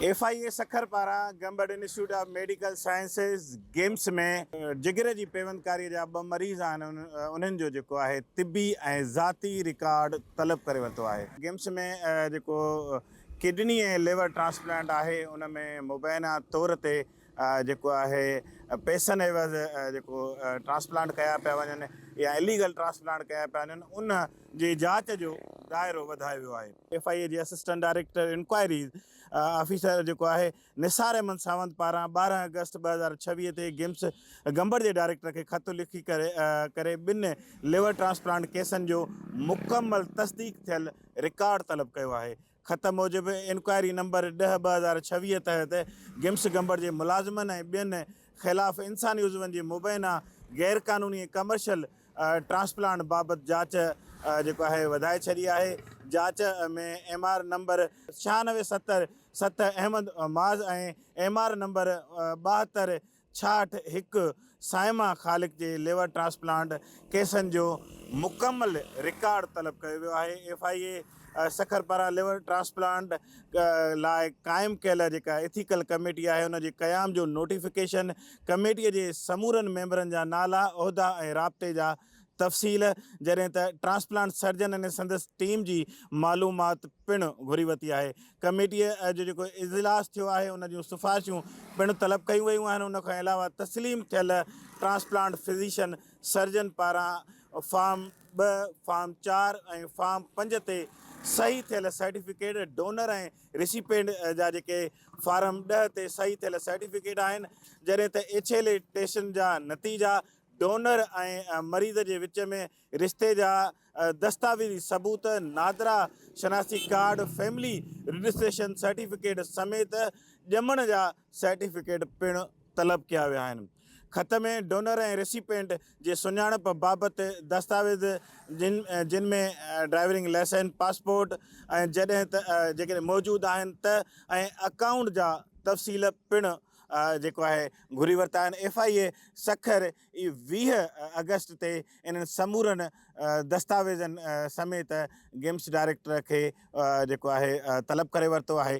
FIA Sukkur पारां Gambat institute of medical sciences games में जिगर जी पेवंदकारी जा 2 मरीज़ आहिनि उन्हनि जो जेको आहे तिबी ऐं ज़ाती रिकॉर्ड तलब करे वरितो आहे। गेम्स में जेको किडनी ऐं लिवर ट्रांसप्लांट आहे उन में मुबैना तौर ते जेको आहे पैसनि एवज़ जेको ट्रांसप्लांट कया पिया वञनि या इलीगल ट्रांसप्लांट कया पिया वञनि उन जी जांच जो दाइरो वधायो वियो आहे। FIA जी असिस्टेंट डायरेक्टर इंक्वायरी ऑफिसर जेको आहे निसार अहमद सावंत पारां 12 अगस्त 2026 ते गेम्स गंबड़ जे डायरेक्टर खे ख़त लिखी करे 2 लिवर ट्रांसप्लांट केसनि जो मुकमल तस्दीक थियल रिकॉर्ड तलब कयो आहे। ख़त मूजिबि इंक्वायरी नंबर 10/2026 तहत गेम्स गंबड़ जे मुलाज़िमनि ऐं ॿियनि ख़िलाफ़ इंसानी उज़वनि जी मुबैना गैर क़ानूनी कमर्शियल ट्रांसप्लांट बाबति जांच जेको आहे वधाए छॾी आहे। जांच में MR नंबर 9677 अहमद माज़ ऐं MR नंबर 7266 साइमा ख़ालिक जे लिवर ट्रांसप्लांट केसनि जो मुकमल रिकॉर्ड तलब कयो वियो आहे। FIA सखर पारां लिवर ट्रांसप्लांट लाइ क़ाइमु कयल जेका एथिकल कमेटी आहे उन जे क़याम जो नोटिफिकेशन, कमेटीअ जे समूरनि मेंबरनि जा नाला, उहिदा ऐं राब्ते जा तफ़सील, जॾहिं त ट्रांसप्लांट सर्जन अने संदसि टीम जी मालूमात पिणु घुरी वरिती आहे। कमेटीअ जो जेको इजलास थियो आहे उन जूं सिफ़ारिशूं पिणु तलब कयूं वयूं आहिनि। उन खां अलावा तस्लीम थियल ट्रांसप्लांट फिज़िशियन सर्जन पारां फार्म 2, फार्म 4 ऐं फार्म 5 ते सही थियल सर्टिफिकेट, डोनर ऐं रिसिपेंट जा जेके फार्म 10 ते सही थियल सर्टिफिकेट आहिनि, जॾहिं त HLA टेस्टनि जा नतीजा, डोनर ऐं मरीज़ जे विच में रिश्ते जा दस्तावेज़ी सबूत, नादरा शनासी कार्ड, फैमिली रजिस्ट्रेशन सर्टिफिकेट समेत ॼमण जा सर्टिफिकेट पिणु तलब कया विया आहिनि। ख़त में डोनर ऐं रेसिपेंट जे सुञाणप बाबति दस्तावेज़ जिन में ड्राइविंग लाइसेंस, पासपोर्ट ऐं जॾहिं त जेके मौजूदु आहिनि त ऐं अकाउंट जा तफ़सील पिणु जेको आहे घुरी वरिता आहिनि। FIA सखर 20 अगस्त ते इन्हनि समूरनि दस्तावेज़नि समेत गेम्स डायरेक्टर खे जेको आहे तलब करे वरितो आहे।